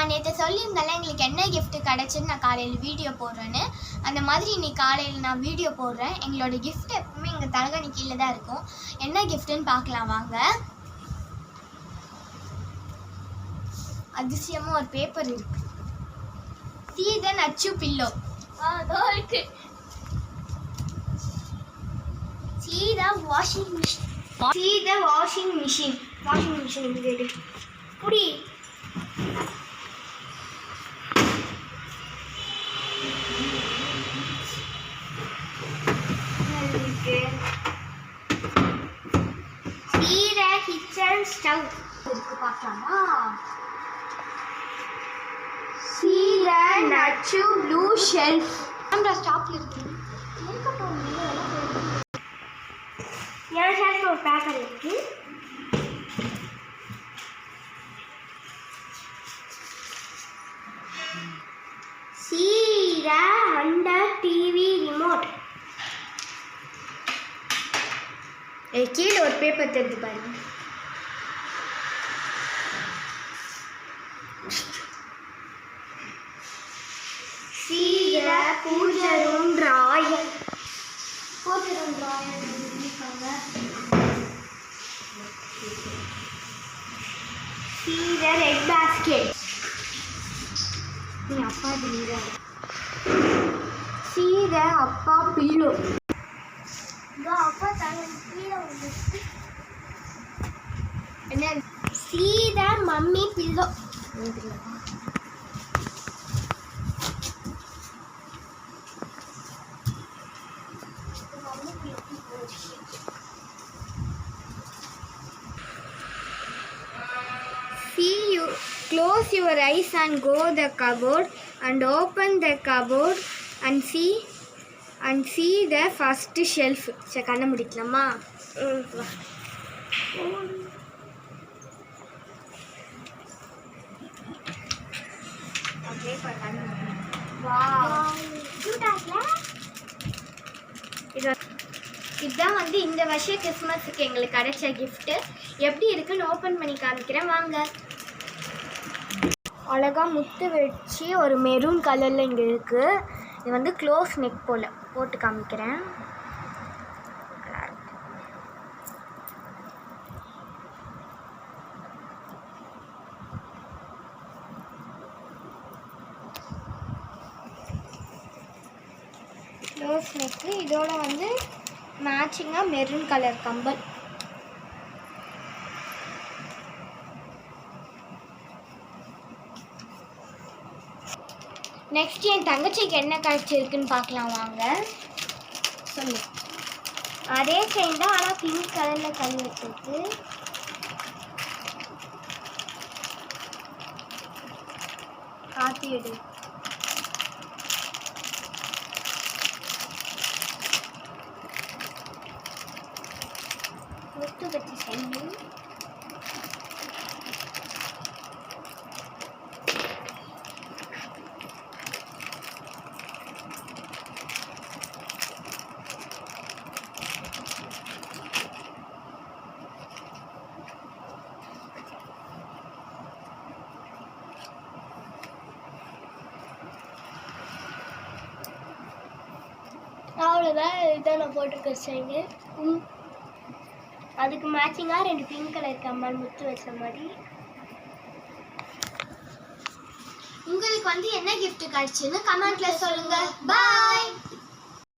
நான் நேற்று சொல்லியிருந்தேன்ல எங்களுக்கு என்ன கிஃப்ட் கிடச்சுன்னு நான் காலையில் வீடியோ போடுறேன்னு. அந்த மாதிரி இன்னைக்கு காலையில் நான் வீடியோ போடுறேன். எங்களோட கிஃப்ட் எப்பவுமே எங்கள் தலைகணி கீழே தான் இருக்கும். என்ன கிஃப்ட்டுன்னு பார்க்கலாம் வாங்க. அதிசயமாக ஒரு பேப்பர் இருக்கு. See the Nachu pillow. அதோ இருக்கு. See the washing machine. See the washing machine. Washing machine இங்க இருக்கு. புடி. See the kitchen stove. இருக்கு பார்க்கலாமா? See the Nachu blue shelf. Camera stop இருக்கு. இருக்கட்டும் நீங்க எல்லாம் போடுங்க. என் ஷெல்ஃப்ல ஒரு பேப்பர் இருக்கு. See the under TV remote. கீழே ஒரு பேப்பர் தெரிஞ்சு பாருங்க. See the பூஜை room drawer. பூஜை room drawer இருக்காங்க. See the red basket. நீ அப்பா நீங்க. See the அப்பா pillow. இதோ அப்பா தலை கீழே வந்துச்சு. என்ன? See the mummy pillow. See you close your eyes and go the cupboard and open the cupboard and see the first shelf. சரி கண்ண முடிக்கலாமா? அப்படியே பண்ணு. வாவ் கியூட்டால. இதுதான் வந்து இந்த வருஷம் கிறிஸ்மஸுக்கு எங்களுக்கு கிடைச்ச கிஃப்ட்டு. எப்படி இருக்குன்னு ஓப்பன் பண்ணி காமிக்கிறேன் வாங்க. அழகாக முத்து வச்சு ஒரு மெரூன் கலரில் இங்கே இருக்குது. இது வந்து க்ளோஸ் நெக் போல் போட்டு காமிக்கிறேன். க்ளோஸ் நெக்கு இதோட வந்து மேட்சிங்காக மெரூன் கலர் கம்பல். நெக்ஸ்ட் என் தங்கச்சிக்கு என்ன கிடச்சிருக்குன்னு பார்க்கலாம் வாங்க. சொல்லு. அதே செயின் தான், ஆனால் பிங்க் கலரில் கல் வச்சிருக்கு. காத்தி எடு. முத்து வச்சு செயின். அவ்வளோதான். இதான் நான் போட்டிருக்க செயின்னு. அதுக்கு மேட்சிங்காக 2 பிங்க் கலர் கம்மல் முத்து வச்ச மாதிரி. உங்களுக்கு வந்து என்ன கிஃப்ட் கிடைச்சுன்னு கமெண்ட்ல சொல்லுங்க. பாய்.